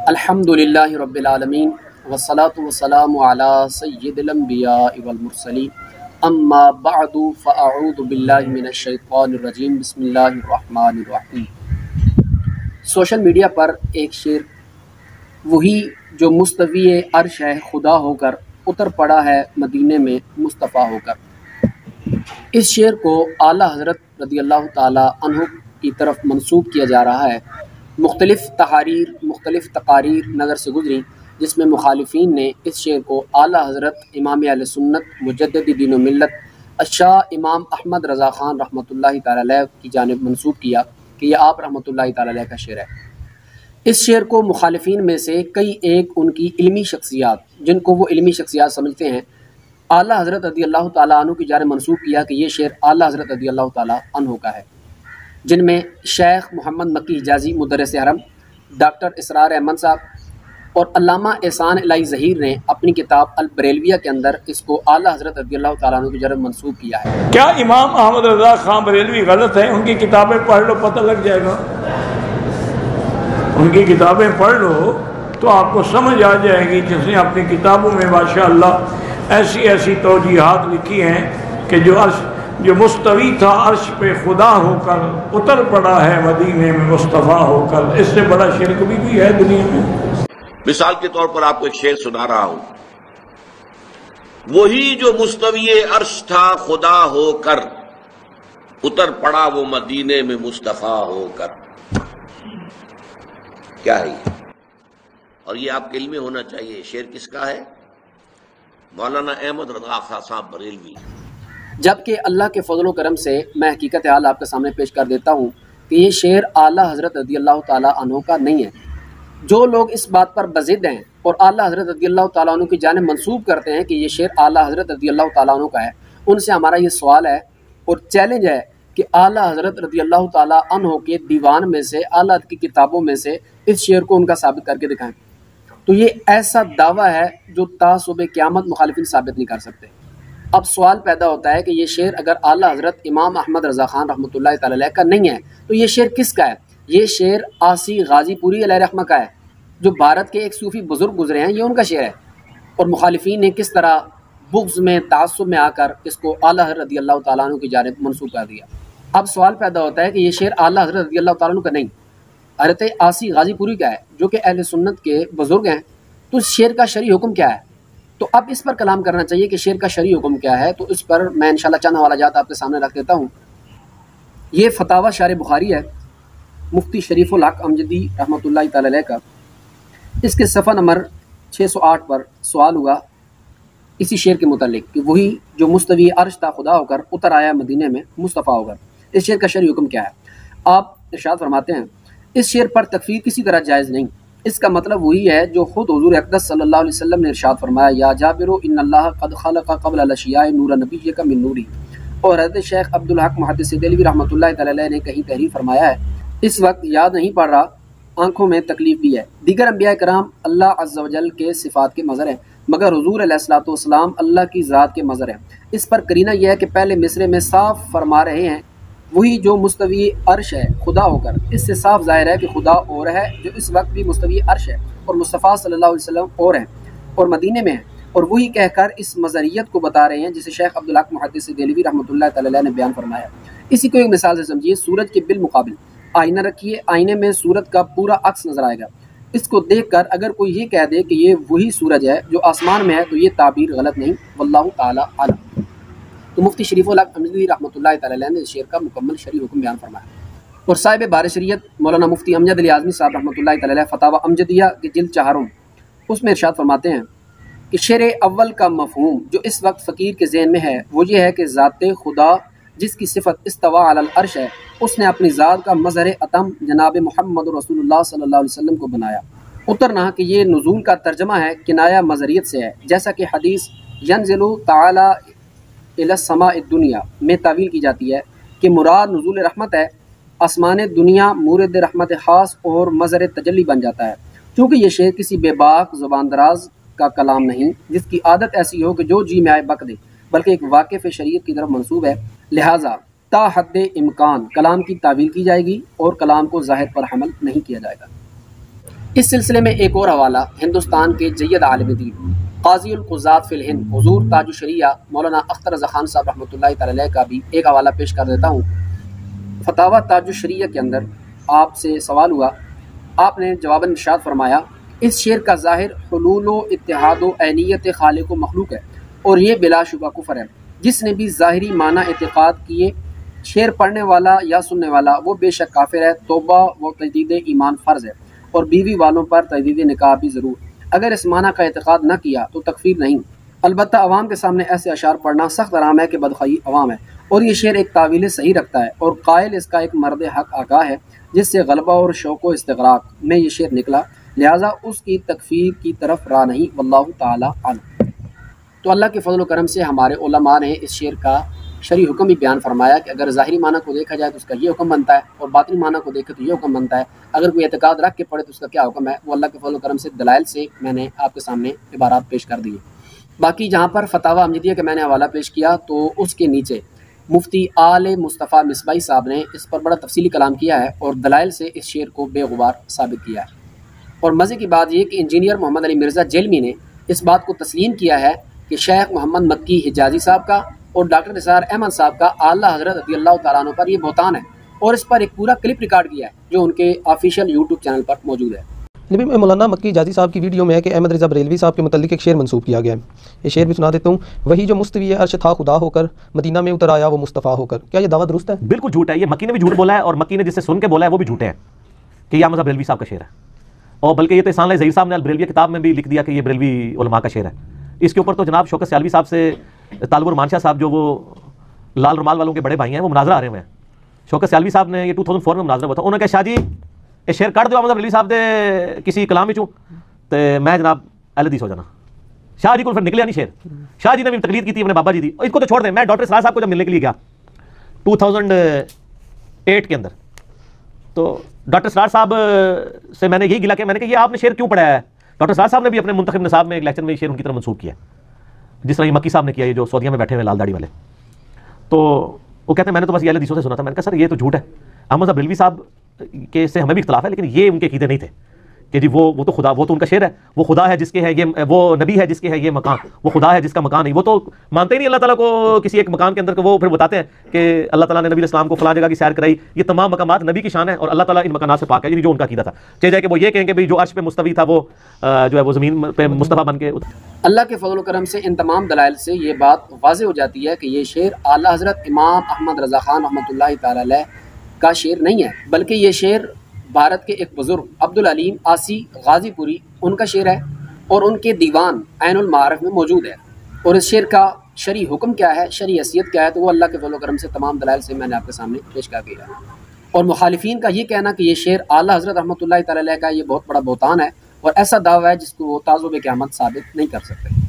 الحمدللہ رب العالمین والصلاة والسلام علی سید الانبیاء والمرسلین اما بعد فاعوذ باللہ من الشیطان الرجیم بسم اللہ الرحمن الرحیم۔ سوشل میڈیا پر ایک شعر، وہی جو مستوی عرش ہے خدا ہو کر، اتر پڑا ہے مدینے میں مصطفیٰ ہو کر، اس شعر کو اعلیٰ حضرت رضی اللہ تعالی عنہ کی طرف منسوب کیا جا رہا ہے۔ مختلف تقاریر نظر سے گزری جس میں مخالفین نے اس شعر کو اعلیٰ حضرت امام اہل سنت مجدد دین و ملت الشاہ امام احمد رضا خان رحمۃ اللہ تعالی علیہ کی جانب منسوب کیا کہ یہ آپ رحمۃ اللہ تعالی علیہ کا شعر ہے۔ اس شعر کو مخالفین میں سے کئی ایک ان کی علمی شخصیات، جن کو وہ علمی شخصیات سمجھتے ہیں، اعلیٰ حضرت رضی اللہ تعالیٰ عنہ کی جانب منسوب کیا کہ یہ شعر اعلیٰ حضرت رضی اللہ تعالیٰ عنہ کا ہے، جن میں شیخ محمد مکی حجازی مدرس حرم، ڈاکٹر اسرار احمد صاحب اور علامہ احسان الہی ظہیر نے اپنی کتاب البریلویہ کے اندر اس کو اعلیٰ حضرت رضی اللہ تعالیٰ عنہ کی جانب منسوب کیا ہے۔ کیا امام احمد رضا خان بریلوی غلط ہیں؟ ان کی کتابیں پڑھ لو، پتہ لگ جائے گا۔ ان کی کتابیں پڑھ لو تو آپ کو سمجھ آ جائے گی، جس نے اپنی کتابوں میں ماشاءاللہ ایسی توجیحات لکھی ہیں کہ جو مستوی تھا عرش پہ خدا ہو کر، اتر پڑا ہے مدینے میں مصطفیٰ ہو کر، اس سے بڑا شرک بھی کوئی ہے دنیا میں؟ مثال کے طور پر آپ کو ایک شعر سنا رہا ہوں، وہی جو مستوی عرش تھا خدا ہو کر، اتر پڑا وہ مدینے میں مصطفیٰ ہو کر۔ کیا ہے یہ؟ اور یہ آپ کے علم میں ہونا چاہیے، شعر کس کا ہے؟ مولانا احمد رضا خان صاحب بریلوی۔ جبکہ اللہ کے فضل و کرم سے میں حقیقت حال آپ کے سامنے پیش کر دیتا ہوں کہ یہ شعر اعلیٰ حضرت رضی اللہ تعالیٰ عنہ کا نہیں ہے۔ جو لوگ اس بات پر بضد ہیں اور اعلیٰ حضرت رضی اللہ تعالیٰ عنہ کی جانب منسوب کرتے ہیں کہ یہ شعر اعلیٰ حضرت رضی اللہ تعالیٰ عنہ کا ہے، ان سے ہمارا یہ سوال ہے اور چیلنج ہے کہ اعلیٰ حضرت رضی اللہ تعالیٰ عنہ کے دیوان میں سے، اعلیٰ کی کتابوں میں سے اس شعر کو ان کا ثابت کر کے دکھائیں۔ تو یہ ایسا دعویٰ ہے جو تا صبح قیامت مخالفین ثابت نہیں کر سکتے۔ اب سوال پیدا ہوتا ہے کہ یہ شعر اگر اعلیٰ حضرت امام احمد رضا خان رحمۃ اللہ تعالی علیہ کا نہیں ہے تو یہ شعر کس کا ہے؟ یہ شعر آسی غازی پوری علیہ رحمہ کا ہے، جو بھارت کے ایک صوفی بزرگ گزرے ہیں، یہ ان کا شعر ہے۔ اور مخالفین نے کس طرح بغض میں، تعصب میں آ کر اس کو اعلیٰ حضرت رضی اللہ تعالیٰ عنہ کی جانب منسوب کر دیا۔ اب سوال پیدا ہوتا ہے کہ یہ شعر اعلیٰ حضرت رضی اللہ تعالیٰ عنہ کا نہیں، حضرت آسی غازی پوری کا ہے، جو کہ اہل سنت کے بزرگ ہیں، تو اس شعر کا شرعی حکم کیا ہے؟ تو اب اس پر کلام کرنا چاہیے کہ شعر کا شرعی حکم کیا ہے۔ تو اس پر میں انشاءاللہ چند حوالہ جات آپ کے سامنے رکھ دیتا ہوں۔ یہ فتاوی شارح بخاری ہے، مفتی شریف الحق امجدی رحمۃ اللہ تعالی علیہ کا۔ اس کے صفحہ نمبر 608 پر سوال ہوا اسی شعر کے متعلق کہ وہی جو مستوی عرش تھا خدا ہو کر، اتر آیا مدینے میں مصطفیٰ ہو کر، اس شعر کا شرعی حکم کیا ہے؟ آپ ارشاد فرماتے ہیں، اس شعر پر تکفیر کسی طرح جائز نہیں۔ اس کا مطلب وہی ہے جو خود حضور اقدس صلی اللہ علیہ وسلم نے ارشاد فرمایا، یا جابر ان اللہ قد خلق قبل الاشیاء نور نبیک من نوری، اور حضرت شیخ عبدالحق محدث دہلوی رحمۃ اللہ تعالی علیہ نے کہیں تحریر فرمایا ہے، اس وقت یاد نہیں پڑ رہا، آنکھوں میں تکلیف بھی ہے۔ دیگر انبیاء کرام اللہ عز و جل کے صفات کے مظہر ہیں، مگر حضور علیہ الصلوۃ والسلام اللہ کی ذات کے مظہر ہیں۔ اس پر قرینہ یہ ہے کہ پہلے مصرے میں صاف فرما رہے ہیں وہی جو مستوی عرش ہے خدا ہو کر۔ اس سے صاف ظاہر ہے کہ خدا اور ہے، جو اس وقت بھی مستوی عرش ہے، اور مصطفیٰ صلی اللہ علیہ وسلم اور ہیں اور مدینے میں ہیں، اور وہی کہہ کر اس مظہریت کو بتا رہے ہیں جسے شیخ عبدالحق محدث دہلوی رحمۃ اللہ تعالی علیہ نے بیان فرمایا۔ اسی کو ایک مثال سے سمجھیے، سورج کے بالمقابل آئینہ رکھیے، آئینے میں سورج کا پورا عکس نظر آئے گا۔ اس کو دیکھ کر اگر کوئی یہ کہہ دے کہ یہ وہی سورج ہے جو آسمان میں ہے تو یہ تعبیر غلط نہیں، واللہ تعالی اعلم۔ تو مفتی شریف الحق امجدی رحمۃ اللہ تعالی علیہ نے اس شعر کا مکمل شرعی حکم بیان فرمایا۔ اور صاحب بار شریعت مولانا مفتی امجد علی اعظمی صاحب رحمۃ اللہ تعالی علیہ فتاوی امجدیہ کے جلد 4 اس میں ارشاد فرماتے ہیں کہ شعر اول کا مفہوم جو اس وقت فقیر کے ذہن میں ہے وہ یہ ہے کہ ذات خدا جس کی صفت استوا علی العرش ہے، اس نے اپنی ذات کا مظہر اتم جناب محمد رسول اللہ صلی اللہ علیہ وسلم کو بنایا۔ اترنا کہ یہ نزول کا ترجمہ ہے، کنایہ مظہریت سے ہے، جیسا کہ حدیث ینزل تعالی الی السماء الدنیا میں تعویل کی جاتی ہے کہ مراد نزول رحمت ہے، آسمان دنیا مورد رحمت خاص اور مظہر تجلی بن جاتا ہے۔ چونکہ یہ شعر کسی بے باک زبان دراز کا کلام نہیں جس کی عادت ایسی ہو کہ جو جی میں آئے بک دے، بلکہ ایک واقف شریعت کی طرف منسوب ہے، لہٰذا تا حد امکان کلام کی تعویل کی جائے گی اور کلام کو ظاہر پر حمل نہیں کیا جائے گا۔ اس سلسلے میں ایک اور حوالہ ہندوستان کے جید عالم دین قاضی القضات فی الہند حضور تاج الشریعہ مولانا اختر رضا خان صاحب رحمۃ اللہ تعالی علیہ کا بھی ایک حوالہ پیش کر دیتا ہوں۔ فتاویٰ تاج الشریعہ کے اندر آپ سے سوال ہوا، آپ نے جواباً ارشاد فرمایا اس شعر کا ظاہر حلول و اتحاد و عینیت خالق و مخلوق ہے اور یہ بلا شبہ کفر ہے۔ جس نے بھی ظاہری معنی اعتقاد کیے شعر پڑھنے والا یا سننے والا وہ بے شک کافر ہے۔ توبہ و تجدید ایمان فرض ہے اور بیوی والوں پر تجدید نکاح بھی ضرور۔ اگر اس معنی کا اعتقاد نہ کیا تو تکفیر نہیں۔ البتہ عوام کے سامنے ایسے اشعار پڑھنا سخت حرام ہے کہ بدخواہی عوام ہے، اور یہ شعر ایک تعویل صحیح رکھتا ہے اور قائل اس کا ایک مرد حق آگاہ ہے جس سے غلبہ اور شوق و استغراق میں یہ شعر نکلا، لہٰذا اس کی تکفیر کی طرف راہ نہیں، واللہ تعالی عالم۔ تو اللہ کے فضل و کرم سے ہمارے علماء نے اس شعر کا شرعی حکم بھی بیان فرمایا کہ اگر ظاہری معنی کو دیکھا جائے تو اس کا یہ حکم بنتا ہے، اور باطنی معنی کو دیکھے تو یہ حکم بنتا ہے۔ اگر کوئی اعتقاد رکھ کے پڑھے تو اس کا کیا حکم ہے، وہ اللہ کے فضل و کرم سے دلائل سے میں نے آپ کے سامنے عبارات پیش کر دیے۔ باقی جہاں پر فتاویٰ احمدیہ کا میں نے حوالہ پیش کیا تو اس کے نیچے مفتی آل مصطفیٰ مصباحی صاحب نے اس پر بڑا تفصیلی کلام کیا ہے اور دلائل سے اس شعر کو بے غبار ثابت کیا ہے۔ اور مزے کی بات یہ کہ انجینئر محمد علی مرزا جیلمی نے اس بات کو تسلیم کیا ہے کہ شیخ محمد مکی حجازی صاحب کا اور ڈاکٹر نثار احمد صاحب کا اعلیٰ حضرت رضی اللہ تعالیٰ عنہ پر یہ بہتان ہے، اور اس پر ایک پورا کلپ ریکارڈ کیا ہے جو ان کے آفیشیل یوٹیوب چینل پر موجود ہے۔ نبی مولانا مکی حجازی صاحب کی ویڈیو میں ہے کہ احمد رضا بریلوی صاحب کے متعلق ایک شعر منسوب کیا گیا ہے، یہ شعر بھی سنا دیتا ہوں۔ وہی جو مستوی عرش تھا خدا ہو کر مدینہ میں اتر آیا وہ مصطفیٰ ہو کر۔ کیا یہ دعویٰ درست ہے؟ بالکل جھوٹ ہے، یہ مکی نے بھی جھوٹ بولا ہے، اور مکی نے جس سے سن کے بولا ہے وہ بھی جھوٹے ہیں کہ یہ احمد رضا بریلوی صاحب کا شعر ہے، اور بلکہ یہ تو احسان اللہ ظہیر صاحب نے البریلویہ کتاب میں بھی لکھ دیا کہ یہ بریلوی علماء کا شعر ہے۔ اس کے اوپر تو جناب شوکت سیالوی صاحب سے طالب الرحمان شاہ صاحب جو وہ لال رومال والوں کے بڑے بھائی ہیں وہ مناظرہ آ رہے ہوئے ہیں۔ شوکت سیالوی صاحب نے یہ 2004 میں مناظرہ ہوا تھا، انہوں نے کہا شاہ جی یہ شعر کٹ دو احمد بریلوی صاحب دے کسی کلام وچوں تے میں جناب اہل حدیث ہو جانا۔ شاہ جی کو پھر نکلیا نہیں شعر، شاہ جی نے بھی تقلید کی تھی اپنے بابا جی دی، اس کو تو چھوڑ دیں۔ میں ڈاکٹر اسرار صاحب کو جب ملنے کے لیے گیا 2008 کے اندر، تو ڈاکٹر اسرار صاحب سے میں نے یہی گلا کہ میں نے کہا یہ آپ نے شعر کیوں پڑھایا ہے؟ ڈاکٹر اسرار صاحب نے بھی اپنے منتخب نصاب میں ایک لیکچر میں یہ شعر ان کی طرف منسوب کیا، جس طرح یہ مکی صاحب نے کیا، یہ جو سعودیہ میں بیٹھے ہوئے لال داڑھی والے۔ تو وہ کہتے ہیں میں نے تو بس یہ اہل حدیثوں سے سنا تھا۔ میں نے کہا سر یہ تو جھوٹ ہے، احمد رضا بریلوی صاحب کے سے ہمیں بھی اختلاف ہے، لیکن یہ ان کے عقیدے نہیں تھے کہ جی وہ تو خدا، وہ تو ان کا شعر ہے، وہ خدا ہے جس کے ہے یہ، وہ نبی ہے جس کے ہے یہ مکان، وہ خدا ہے جس کا مکان نہیں۔ وہ تو مانتے ہی نہیں اللہ تعالیٰ کو کسی ایک مکان کے اندر، وہ پھر بتاتے ہیں کہ اللہ تعالیٰ نے نبی علیہ السلام کو فلاں جگہ کی سیر کرائی۔ یہ تمام مقامات نبی کی شان ہے اور اللہ تعالیٰ ان مکانات سے پاک ہے، یعنی جو ان کا عقیدہ تھا۔ چاہے جائے کہ وہ یہ کہیں کہ بھائی جو عرش پہ مستوی تھا وہ جو ہے وہ زمین پہ مصطفیٰ بن کے۔ اللہ کے فضل و کرم سے ان تمام دلائل سے یہ بات واضح ہو جاتی ہے کہ یہ شعر اعلیٰ حضرت امام احمد رضا خان رحمۃ اللہ تعالی علیہ کا شعر نہیں ہے، بلکہ یہ شعر بھارت کے ایک بزرگ عبدالعلیم آسی غازی پوری ان کا شعر ہے، اور ان کے دیوان عین المعارف میں موجود ہے۔ اور اس شعر کا شرعی حکم کیا ہے، شرعی حیثیت کیا ہے، تو وہ اللہ کے فضل و کرم سے تمام دلائل سے میں نے آپ کے سامنے پیش کر دیا ہے۔ اور مخالفین کا یہ کہنا کہ یہ شعر اعلیٰ حضرت رحمۃ اللہ تعالی علیہ کا یہ بہت بڑا بہتان ہے، اور ایسا دعویٰ ہے جس کو وہ تعظم قیامت ثابت نہیں کر سکتے۔